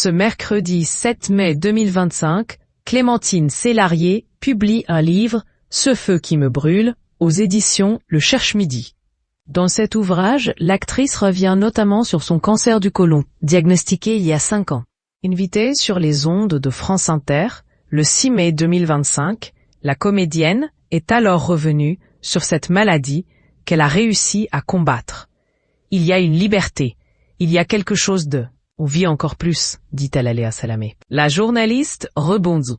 Ce mercredi 7 mai 2025, Clémentine Célarié publie un livre, Ce feu qui me brûle, aux éditions Le Cherche-Midi. Dans cet ouvrage, l'actrice revient notamment sur son cancer du côlon, diagnostiqué il y a 5 ans. Invitée sur les ondes de France Inter, le 6 mai 2025, la comédienne est alors revenue sur cette maladie qu'elle a réussi à combattre. Il y a une liberté, il y a quelque chose de... On vit encore plus, dit-elle à Léa Salamé. La journaliste rebondit.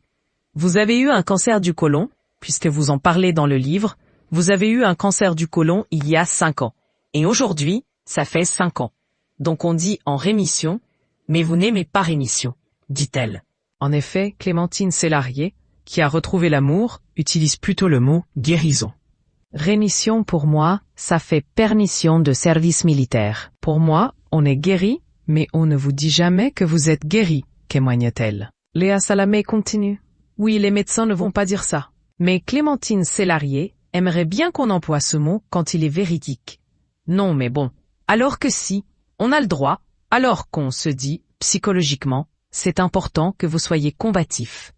Vous avez eu un cancer du côlon, puisque vous en parlez dans le livre, vous avez eu un cancer du côlon il y a 5 ans. Et aujourd'hui, ça fait 5 ans. Donc on dit en rémission, mais vous n'aimez pas rémission, dit-elle. En effet, Clémentine Célarié, qui a retrouvé l'amour, utilise plutôt le mot guérison. Rémission pour moi, ça fait permission de service militaire. Pour moi, on est guéri, mais on ne vous dit jamais que vous êtes guéri, témoigne-t-elle. Léa Salamé continue. Oui, les médecins ne vont pas dire ça. Mais Clémentine Célarié aimerait bien qu'on emploie ce mot quand il est véridique. Non, mais bon. Alors que si, on a le droit, alors qu'on se dit, psychologiquement, c'est important que vous soyez combatif.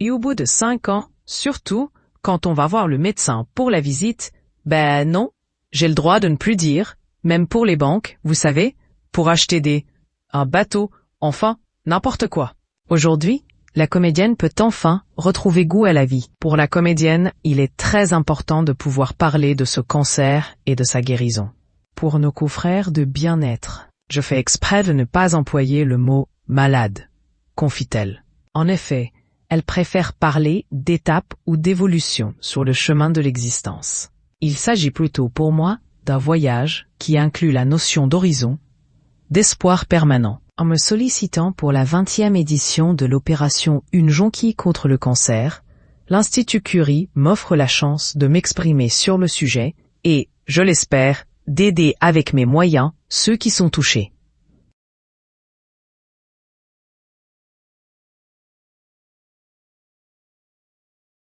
Et au bout de 5 ans, surtout, quand on va voir le médecin pour la visite, ben non, j'ai le droit de ne plus dire, même pour les banques, vous savez, pour acheter un bateau, enfin, n'importe quoi. Aujourd'hui, la comédienne peut enfin retrouver goût à la vie. Pour la comédienne, il est très important de pouvoir parler de ce cancer et de sa guérison. Pour nos confrères de bien-être, je fais exprès de ne pas employer le mot « malade », confie-t-elle. En effet, elle préfère parler d'étapes ou d'évolution sur le chemin de l'existence. Il s'agit plutôt pour moi d'un voyage qui inclut la notion d'horizon, d'espoir permanent. En me sollicitant pour la 20e édition de l'opération Une jonquille contre le cancer, l'Institut Curie m'offre la chance de m'exprimer sur le sujet et, je l'espère, d'aider avec mes moyens ceux qui sont touchés.